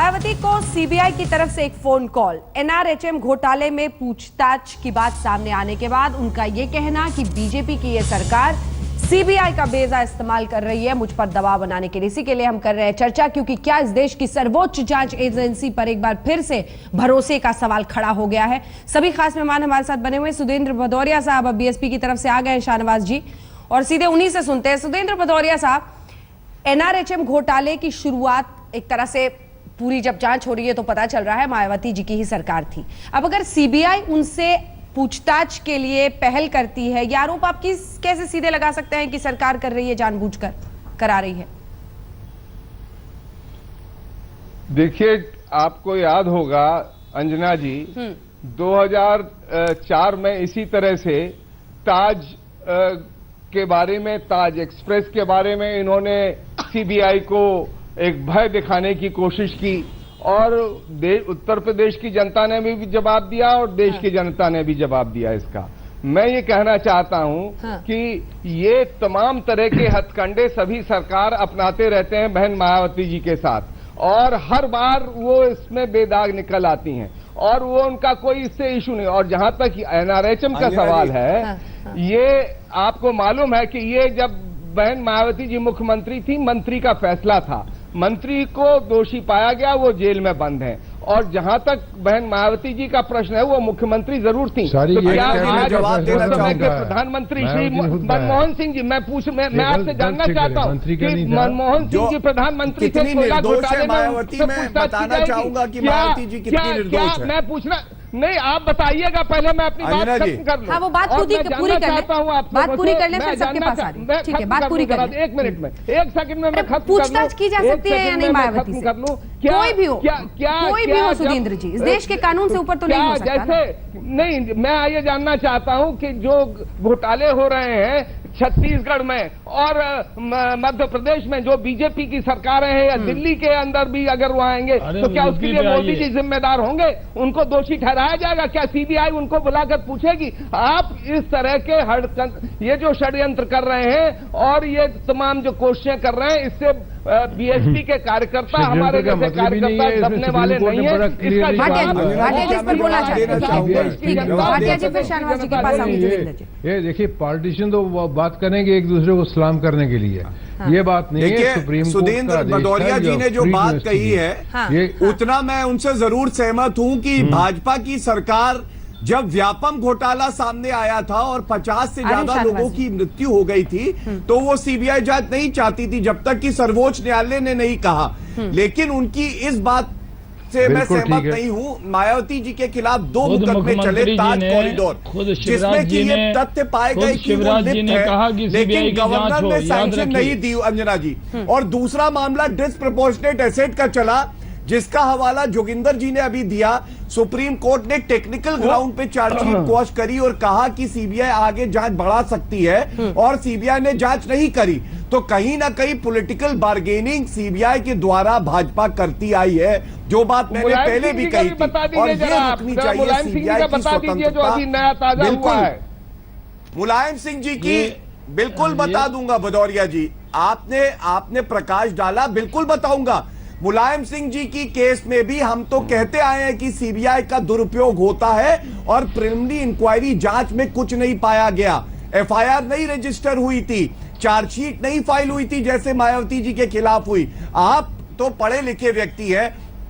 मायावती को सीबीआई की तरफ से एक फोन कॉल, एनआरएचएम घोटाले में पूछताछ की बात सामने आने के बाद उनका यह कहना कि बीजेपी की यह सरकार सीबीआई का बेजा इस्तेमाल कर रही है मुझ पर दबाव बनाने के लिए। इसी के लिए हम कर रहे हैं चर्चा, क्योंकि क्या इस देश की सर्वोच्च जांच एजेंसी पर एक बार फिर से भरोसे का सवाल खड़ा हो गया है। सभी खास मेहमान हमारे साथ बने हुए सुधींद्र भदौरिया साहब अब बीएसपी की तरफ से आ गए हैं, शाहनवाज जी, और सीधे उन्हीं से सुनते हैं। सुधींद्र भदौरिया साहब, एनआरएचएम घोटाले की शुरुआत एक तरह से पूरी जब जांच हो रही है तो पता चल रहा है मायावती जी की ही सरकार थी। अब अगर सीबीआई उनसे पूछताछ के लिए पहल करती है, ये आरोप आप कैसे सीधे लगा सकते हैं कि सरकार कर रही है, जानबूझकर करा रही है? देखिए, आपको याद होगा अंजना जी, 2004 में इसी तरह से ताज के बारे में, ताज एक्सप्रेस के बारे में इन्होंने सीबीआई को एक भय दिखाने की कोशिश की और उत्तर प्रदेश की जनता ने भी जवाब दिया और देश की जनता ने भी जवाब दिया इसका। मैं ये कहना चाहता हूं कि ये तमाम तरह के हथकंडे सभी सरकार अपनाते रहते हैं बहन मायावती जी के साथ, और हर बार वो इसमें बेदाग निकल आती हैं और वो उनका कोई इससे इशू नहीं। और जहां तक एनआरएचएम का सवाल है, ये आपको मालूम है कि ये जब बहन मायावती जी मुख्यमंत्री थी, मंत्री का फैसला था, मंत्री को दोषी पाया गया, वो जेल में बंद है। और जहां तक बहन मायावती जी का प्रश्न है, वो मुख्यमंत्री जरूर थी। तो क्या आज समय के प्रधानमंत्री श्री मनमोहन सिंह जी, मैं आपसे जानना चाहता हूं कि मनमोहन सिंह जी प्रधानमंत्री थे, कोयला घोटाले में बताना चाहूंगा कि मायावती जी कितनी निर्दोष है। मैं पूछना नहीं, आप बताइएगा, पहले मैं अपनी बात खत्म कर लूं। हाँ, वो बात पूरी कर लें, बात पूरी कर लें, फिर सबके पास आ रही है। ठीक है, बात पूरी कर लें। 1 मिनट में, 1 सेकंड में मैं खत्म कर लूं। पूछताछ की जा सकती है या नहीं मायावती से? कोई भी हो, कोई भी हो सुधींद्र जी, इस देश के कानून से ऊपर तो नहीं हो सकता। जैसे नहीं, मैं ये जानना चाहता हूं कि जो घोटाले हो रहे हैं छत्तीसगढ़ में और मध्य प्रदेश में, जो बीजेपी की सरकारें हैं, या दिल्ली के अंदर भी अगर वो आएंगे तो क्या उसके लिए मोदी जी जिम्मेदार होंगे? उनको दोषी ठहराया जाएगा? क्या सीबीआई उनको बुलाकर पूछेगी? आप इस तरह के ये जो षड्यंत्र कर रहे हैं और ये तमाम जो कोशिशें कर रहे हैं, इससे बीएसपी के कार्यकर्ता, हमारे जैसे कार्यकर्ता दबने वाले नहीं है। इसका ये देखिए, पॉलिटिशियन तो बात करेंगे एक दूसरे को सलाम करने के लिए, ये बात नहीं है। सुप्रीम कोर्ट सुधींद्र भदौरिया जी ने जो बात कही है, उतना मैं उनसे जरूर सहमत हूं कि भाजपा की सरकार जब व्यापम घोटाला सामने आया था और 50 से ज्यादा लोगों की मृत्यु हो गई थी, तो वो सीबीआई जांच नहीं चाहती थी जब तक कि सर्वोच्च न्यायालय ने नहीं कहा। लेकिन उनकी इस बात से मैं सहमत नहीं हूं। मायावती जी के खिलाफ 2 मुकदमे चले, ताज कॉरिडोर, जिसमें कि ये तथ्य पाए गए कि वो लिप्त है, लेकिन गवर्नर ने सैंक्शन नहीं दी, अंजना जी। और दूसरा मामला डिस्प्रपोर्शनेट एसेट का चला, जिसका हवाला जोगिंदर जी ने अभी दिया। सुप्रीम कोर्ट ने टेक्निकल ग्राउंड पे चार्जशीट क्वॉश करी और कहा कि सीबीआई आगे जांच बढ़ा सकती है, और सीबीआई ने जांच नहीं करी। तो कहीं ना कहीं पॉलिटिकल बार्गेनिंग सीबीआई के द्वारा भाजपा करती आई है, जो बात मैंने पहले भी कही थी, और ये रुकनी चाहिए सीबीआई की स्वतंत्रता। बिल्कुल मुलायम सिंह जी की बिल्कुल बता दूंगा भदौरिया जी, आपने प्रकाश डाला, बिल्कुल बताऊंगा। मुलायम सिंह जी की केस में भी हम तो कहते आए हैं कि सीबीआई का दुरुपयोग होता है, और प्रिलिमिनरी इंक्वायरी जांच में कुछ नहीं पाया गया। एफआईआर नहीं रजिस्टर हुई थी, चार्जशीट नहीं फाइल हुई थी जैसे मायावती जी के खिलाफ हुई। आप तो पढ़े लिखे व्यक्ति हैं,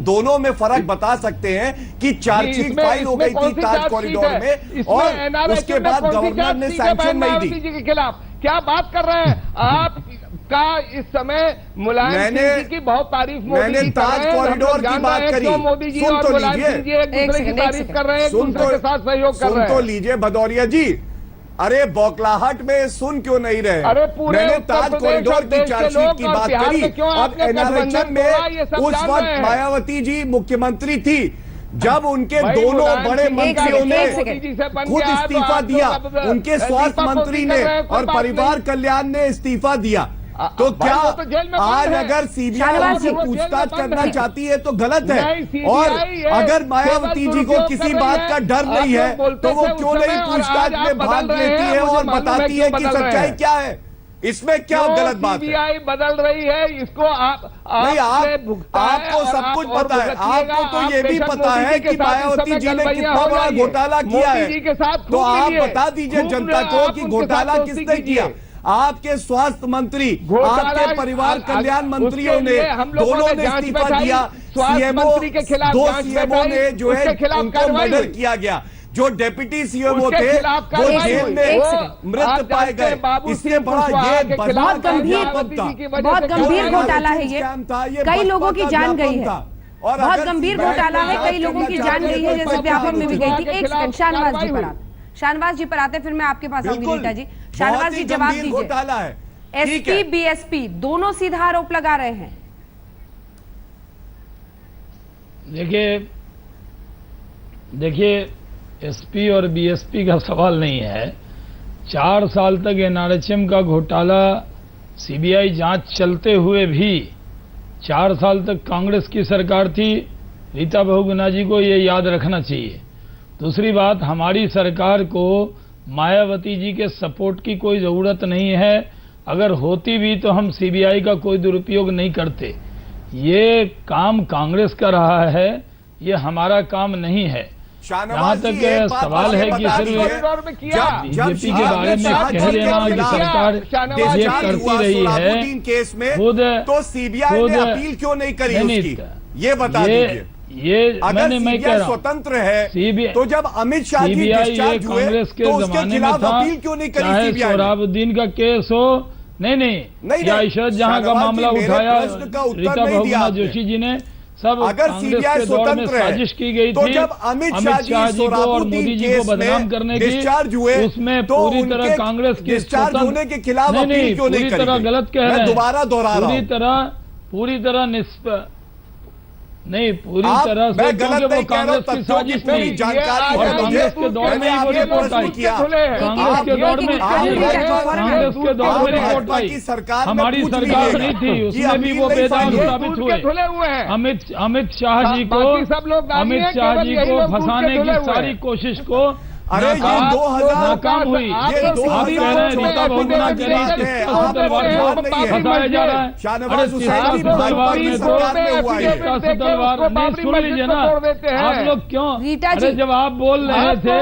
दोनों में फर्क बता सकते हैं कि चार्जशीट फाइल हो गई थी ताज कॉरिडोर में, और उसके बाद गवर्नर ने सैंक्शन नहीं दी। के खिलाफ क्या बात कर रहे हैं आप? का इस समय मुलायम सिंह जी की बहुत तारीफ मोदी जी ताज कॉरिडोर की बात करी, मोदी जी और मुलायम सिंह जी एक दूसरे की तारीफ कर रहे हैं, एक दूसरे के साथ सहयोग कर रहे हैं। सुन तो लीजिए भदौरिया जी, अरे बौखलाहट में सुन क्यों नहीं रहे? अरे मैंने ताज कॉरिडोर की चार्जशीट की बात करी, और एनआरएचएम में उस वक्त मायावती जी मुख्यमंत्री थी, जब उनके दोनों बड़े मंत्रियों ने खुद इस्तीफा दिया, उनके स्वास्थ्य मंत्री ने और परिवार कल्याण ने इस्तीफा दिया। तो क्या आज अगर सीबीआई से पूछताछ करना चाहती है तो गलत है? और अगर मायावती जी को किसी बात का डर नहीं है तो वो क्यों नहीं पूछताछ में भाग लेती है और बताती है कि सच्चाई क्या है? इसमें क्या गलत बात है? सीबीआई बदल रही है, इसको आपको सब कुछ पता है। आपको तो ये भी पता है कि मायावती जी ने कितना बड़ा घोटाला किया है, तो आप बता दीजिए जनता को कि घोटाला किसने किया। आपके स्वास्थ्य मंत्री, आपके परिवार कल्याण मंत्रियों ने, दोनों ने इस्तीफा दिया। सीएमओ, दो सीएमओ ने जो है उनको मर्डर किया गया। जो डेप्यूटी सीएमओ थे वो जेल में मृत पाए गए। इससे बड़ा ये बहुत गंभीर घोटाला है ये, कई लोगों की जान गई है। बहुत गंभीर घोटाला है, कई लोगों की जान गई है, जैसे व्यापक में भी गई थी। एक सेकंड, शाहनवाज जी पर आते, फिर मैं आपके पास आऊंगी रीता जी। शाहनवाज जी जवाब दीजिए। घोटाला है, एसपी बीएसपी दोनों सीधा आरोप लगा रहे हैं। देखिए एसपी और बीएसपी का सवाल नहीं है। 4 साल तक एनआरएचएम का घोटाला सीबीआई जांच चलते हुए भी 4 साल तक कांग्रेस की सरकार थी। रीता बहुगुणा जी को ये याद रखना चाहिए। दूसरी बात, हमारी सरकार को मायावती जी के सपोर्ट की कोई जरूरत नहीं है। अगर होती भी तो हम सीबीआई का कोई दुरुपयोग नहीं करते। ये काम कांग्रेस का रहा है, ये हमारा काम नहीं है। यहाँ तक सवाल है कि सिर्फ बीजेपी के बारे में कह देना कि सरकार ये करती रही है, केस में खुद तो सीबीआई ने अपील क्यों नहीं करी उसकी? ये बता दीजिए। ये अगर सीबीआई स्वतंत्र है तो जब अमित शाह जी डिस्चार्ज हुए कांग्रेस के तो उसके जमाने में खिलाफ था, अपील क्यों नहीं करी चाहे सीबीआई? सोहराबुद्दीन का केस हो, नहीं या इशरत जहां का मामला उठाया रीता बहुगुणा जोशी जी ने, सब अगर सीबीआई स्वतंत्र है साजिश की गई तो थी। जब अमित शाह जी और मोदी जी को बदनाम करने की डिस्चार्ज हुए उसमें तो पूरी तरह कांग्रेस की डिस्चार्ज होने के खिलाफ अपील क्यों नहीं करी? पूरी तरह गलत कह रहे हैं, दोबारा दोहरा रहा हूं। पूरी तरह नहीं, पूरी तरह से, क्योंकि वो कांग्रेस की साजिश थी। जानकारी और कांग्रेस के दौर में वो रिपोर्ट आई, कांग्रेस के दौर में रिपोर्ट आई, हमारी सरकार नहीं थी, उसमें भी वो बेदाग साबित हुए। अमित शाह जी को फंसाने की सारी कोशिश को अरे ये 2000 नाकाम हुई। आप कह रहे हैं रीता बहुगुणा कह रही है, फंसाया जा रहा है। अरे तलवार में नहीं, सुन लीजिए ना आप लोग क्यों। अरे जब आप बोल रहे थे,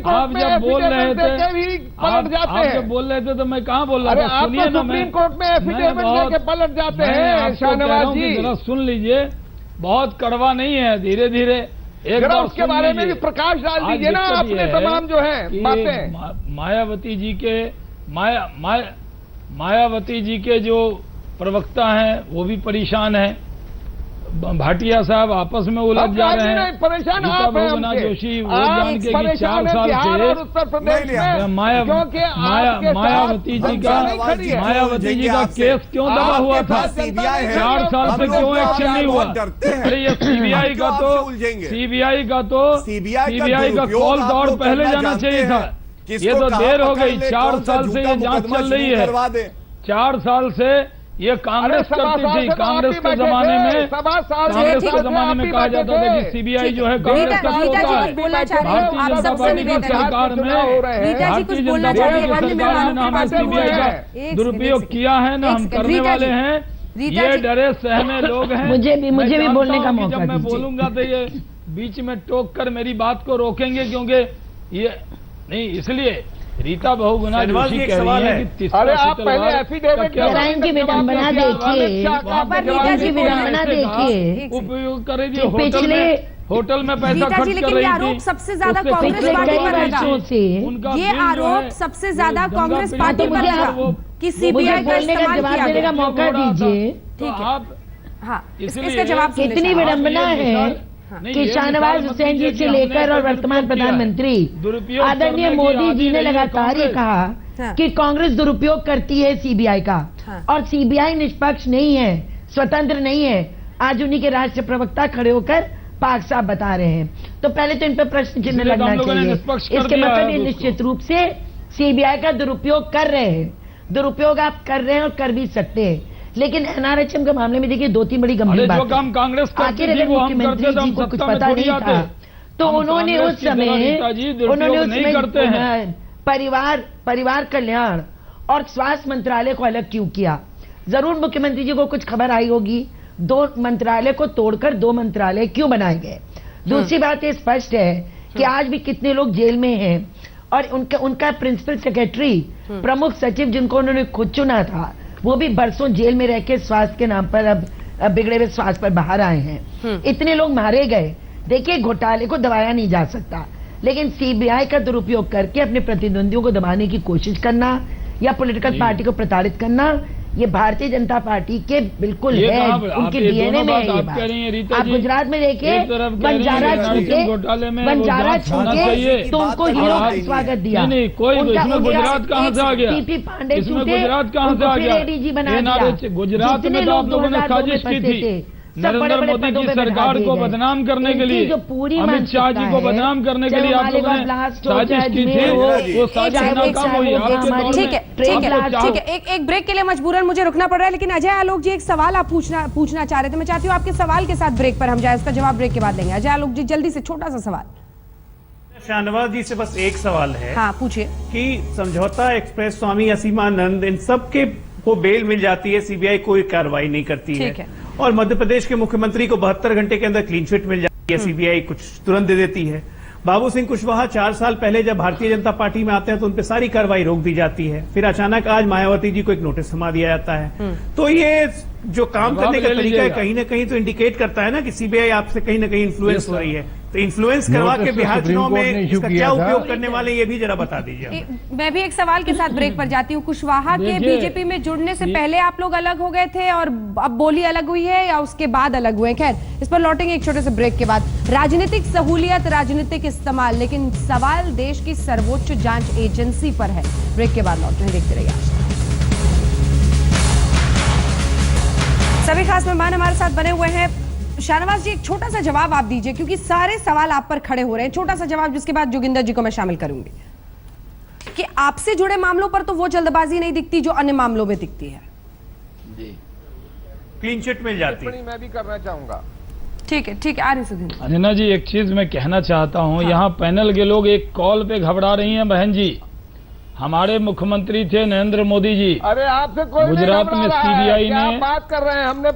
आप जब बोल रहे थे तो मैं कहाँ बोल रहा था? सुनिए ना, सुप्रीम कोर्ट में एफिडेविट लेके पलट जाते हैं। शाहनवाज जी जरा सुन लीजिए, बहुत कड़वा नहीं है, धीरे धीरे एक बार उसके बारे में भी प्रकाश डाल दीजिए ना, अपने तमाम जो है बातें। मायावती जी के जो प्रवक्ता हैं वो भी परेशान हैं। भाटिया साहब आपस में उलझ जा रहे हैं। परेशान रीता बहुगुणा जोशी वो जान के कि 4 साल से मायावती जी का केस क्यों दबा हुआ था? 4 साल से क्यों एक्शन नहीं हुआ? अरे ये सीबीआई का कॉल दौर पहले जाना चाहिए था। ये तो देर हो गई। 4 साल से ये जांच चल रही है। 4 साल से ये कांग्रेस करती थी। कांग्रेस के जमाने में कहा जाता था कि सीबीआई जो है कांग्रेस का होता है। भारतीय जनता पार्टी की सरकार में भारतीय जनता पार्टी की सरकार ने हमें सीबीआई का दुरुपयोग किया है, ना हम करने वाले हैं। ये डरे सहमे लोग हैं। मुझे भी बोलने का मौका जब मैं बोलूंगा तो ये बीच में टोक कर मेरी बात को रोकेंगे, क्योंकि ये नहीं, इसलिए रीता बहुगुणा जोशी कह रही है कि अरे आप पहले एफिडेविट की विडंबना देखिए, उपयोग कर दीजिए। होटल में पैसा खर्च कर रही थी। सबसे ज्यादा कांग्रेस पार्टी पर लगा। ये आरोप सबसे ज्यादा कांग्रेस पार्टी पर लगा कि सीबीआई का इस्तेमाल किया देने का मौका दीजिए। ठीक है, हाँ, इसका जवाब कितनी विडंबना है कि शाहनवाज हुसैन जी से लेकर और वर्तमान प्रधानमंत्री आदरणीय मोदी जी ने लगातार ये कहा कि कांग्रेस दुरुपयोग करती है सीबीआई का, और सीबीआई निष्पक्ष नहीं है, स्वतंत्र नहीं है। आज उन्हीं के राष्ट्रीय प्रवक्ता खड़े होकर पाक साहब बता रहे हैं। तो पहले तो इन पर प्रश्न चिन्ह लगना चाहिए। इसके मतलब ये निश्चित रूप से सीबीआई का दुरुपयोग कर रहे हैं। दुरुपयोग आप कर रहे हैं और कर भी सकते हैं, लेकिन एनआरएचएम के मामले में देखिए 2-3 बड़ी गंभीर बात है। कांग्रेस आखिर अगर मुख्यमंत्री जी को कुछ पता नहीं था तो उन्होंने उस समय परिवार कल्याण और स्वास्थ्य मंत्रालय को अलग क्यों किया? जरूर मुख्यमंत्री जी को कुछ खबर आई होगी, 2 मंत्रालय को तोड़कर 2 मंत्रालय क्यों बनाए गए। दूसरी बात ये स्पष्ट है कि आज भी कितने लोग जेल में हैं और उनका प्रिंसिपल सेक्रेटरी, प्रमुख सचिव जिनको उन्होंने खुद चुना था, वो भी बरसों जेल में रह के स्वास्थ्य के नाम पर अब बिगड़े हुए स्वास्थ्य पर बाहर आए हैं। इतने लोग मारे गए। देखिए, घोटाले को दबाया नहीं जा सकता, लेकिन सीबीआई का दुरुपयोग करके अपने प्रतिद्वंदियों को दबाने की कोशिश करना या पॉलिटिकल पार्टी को प्रताड़ित करना, ये भारतीय जनता पार्टी के बिल्कुल है, उनके डीएनए में है ये बात। आप गुजरात में देखिए, बंजारा छूटे तो उनको हीरो का स्वागत दिया। गुजरात कहाँ से आ गया? पीपी पांडे छूटे, गुजरात कहाँ से आ गया? एडीजी बना दिया। गुजरात में तो आप लोगों ने साजिश की थी नरेंद्र मोदी की सरकार को बदनाम करने के लिए, अमित शाह जी को बदनाम करने के लिए आप लोगों ने साजिश की थी, वो साजिश नाकाम हुई। ठीक है, एक ब्रेक के लिए मजबूरन मुझे रुकना पड़ रहा है, लेकिन अजय आलोक जी, एक सवाल आप पूछना चाह रहे थे। मैं चाहती हूँ आपके सवाल के साथ ब्रेक पर हम जाए, उसका जवाब ब्रेक के बाद लेंगे। अजय आलोक जी, जल्दी से छोटा सा सवाल। शाहनवाज जी से बस एक सवाल है। हाँ, पूछिए। कि समझौता एक्सप्रेस, स्वामी असीमानंद, इन सब के को बेल मिल जाती है, सीबीआई कोई कार्रवाई नहीं करती है, और मध्य प्रदेश के मुख्यमंत्री को 72 घंटे के अंदर क्लीन चिट मिल जाती है, सीबीआई कुछ तुरंत दे देती है। बाबू सिंह कुशवाहा 4 साल पहले जब भारतीय जनता पार्टी में आते हैं तो उन पे सारी कार्रवाई रोक दी जाती है, फिर अचानक आज मायावती जी को एक नोटिस थमा दिया जाता है। तो ये जो काम करने का तरीका है कहीं ना कहीं तो इंडिकेट करता है ना कि सीबीआई आपसे कहीं ना कहीं इन्फ्लुएंस हो रही है। तो इन्फ्लुएंस करवा के बिहार चुनाव में इसका क्या उपयोग करने वाले, ये भी जरा बता दीजिए। मैं भी एक सवाल के साथ ब्रेक पर जाती हूँ। कुशवाहा के बीजेपी में जुड़ने से पहले आप लोग अलग हो गए थे और अब बोली अलग हुई है या उसके बाद अलग हुए? खैर, इस पर लौटेंगे एक छोटे से ब्रेक के बाद। राजनीतिक सहूलियत, राजनीतिक इस्तेमाल, लेकिन सवाल देश की सर्वोच्च जांच एजेंसी पर है। ब्रेक के बाद लौटते हैं, देखते रहिए। सभी खास मेहमान हमारे साथ बने हुए हैं। शाहनवाज जी, एक छोटा सा जवाब आप दीजिए, क्योंकि सारे सवाल आप पर खड़े हो रहे हैं। छोटा सा जवाब, जिसके बाद जोगिंदर जी को मैं शामिल करूंगी, कि आपसे जुड़े मामलों पर तो वो जल्दबाजी नहीं दिखती जो अन्य मामलों में दिखती है। क्लीन चिट मिल जाती है। मैं भी करना चाहूंगा। ठीक है, आ रही सुधीर। अंजना जी, एक चीज मैं कहना चाहता हूं। हाँ। यहाँ पैनल के लोग एक कॉल पे घबरा रही हैं। बहन जी, हमारे मुख्यमंत्री थे नरेंद्र मोदी जी। अरे आपसे कोई गुजरात में सीबीआई ने बात कर रहे हैं, हमने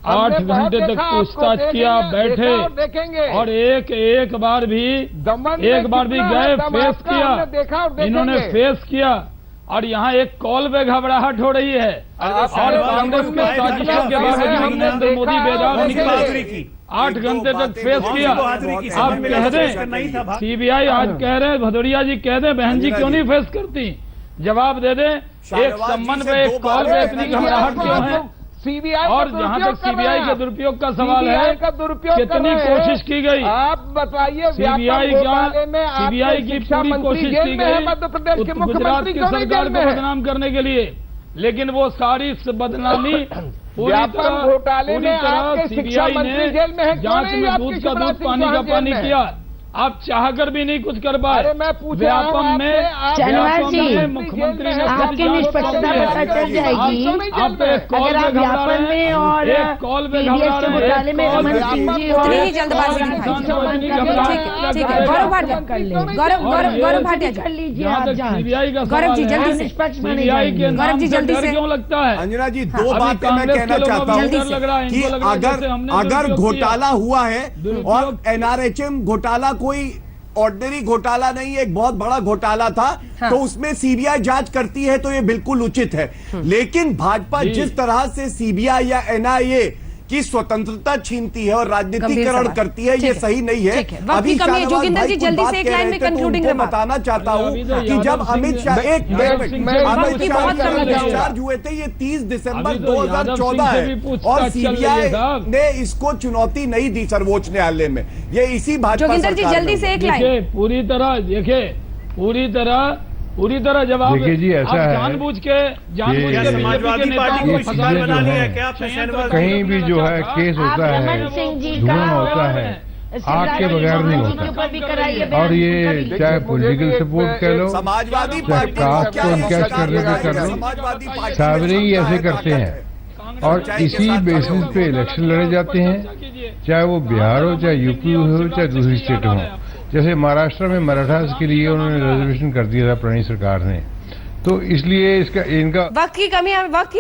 8 घंटे तक पूछताछ किया, बैठे और एक बार भी गए, फेस किया, इन्होंने फेस किया। और यहाँ एक कॉल पे घबराहट हो रही है और कांग्रेस के साजिशों के बावजूद नरेंद्र मोदी बेदाग निकले, 8 घंटे तक फेस किया। आप कह दें, सीबीआई आज कह रहे हैं, भदौरिया जी कह दें, बहन जी क्यों नहीं फेस करती? जवाब दे दें, एक संबंध पे एक कॉल पे इतनी घबराहट क्यों है? सीबीआई और जहां तक सीबीआई के दुरुपयोग का सवाल है, कितनी कोशिश की गई? आप बताइए। सीबीआई की पूरी कोशिश की गई गुजरात की सरकार को बदनाम करने के लिए, लेकिन वो सारी बदनामी पूरी तरह सीबीआई ने जांच में दूध का दूध, पानी का पानी किया। आप चाहकर भी नहीं कुछ कर पाए। व्यापम में मुख्यमंत्री ने आपकी निष्पक्षता पता चल जाएगी अगर आप व्यापम में और ईडीएस के घोटाले में रमन सिंह जी और गौरव भाटिया कर लीजिए। आप गौरव जी जल्दी से, गौरव जी जल्दी से। क्यों लगता है अंजना जी, 2 बातें मैं कहना चाहता हूँ कि अगर घोटाला हुआ है और एनआरएचएम घोटाला कोई ऑर्डिनरी घोटाला नहीं है, एक बहुत बड़ा घोटाला था, हाँ। तो उसमें सीबीआई जांच करती है तो ये बिल्कुल उचित है। लेकिन भाजपा जिस तरह से सीबीआई या एनआईए की स्वतंत्रता छीनती है और राजनीतिकरण करती है, ये सही नहीं है। अभी जोगिंदर जी जल्दी से एक लाइन में कंक्लूडिंग बताना चाहता हूँ कि जब अमित शाह डिस्चार्ज हुए थे, ये 30 दिसंबर 2014 है और सीबीआई ने इसको चुनौती नहीं दी सर्वोच्च न्यायालय में। ये इसी भाजपा जोगिंदर जी जल्दी से एक लाइन। पूरी तरह देखिए, पूरी तरह जवाब देखिए जी, ऐसा है जानबूझ के समाजवादी पार्टी को शिकार बना लिया है क्या? कहीं भी जो है केस होता है, धुआं होता है, आग के बगैर नहीं होता। और ये चाहे पॉलिटिकल सपोर्ट कह लो, समाजवादी चाहे कास्ट को इनकैश करने का कर लो, सावरी ऐसे करते हैं और इसी बेसिस पे इलेक्शन लड़े जाते हैं, चाहे वो बिहार हो, चाहे यूपी हो, चाहे दूसरी स्टेट हो। जैसे महाराष्ट्र में मराठास के लिए उन्होंने रिजर्वेशन कर दिया था पुरानी सरकार ने, तो इसलिए इसका इनका वक्त की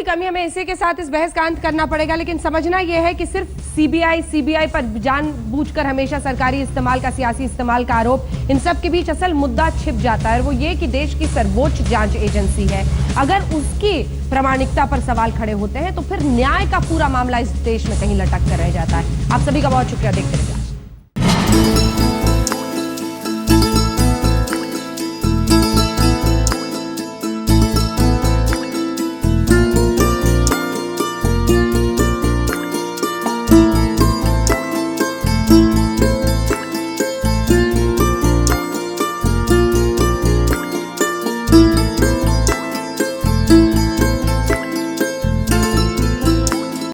कमी हमें इसी के साथ इस बहस का अंत करना पड़ेगा। लेकिन समझना यह है कि सिर्फ सीबीआई पर जानबूझकर हमेशा सरकारी इस्तेमाल का, सियासी इस्तेमाल का आरोप, इन सब के बीच असल मुद्दा छिप जाता है, और वो ये कि देश की सर्वोच्च जांच एजेंसी है, अगर उसकी प्रामाणिकता पर सवाल खड़े होते हैं तो फिर न्याय का पूरा मामला इस देश में कहीं लटक कर रह जाता है। आप सभी का बहुत शुक्रिया। देखते रहिए।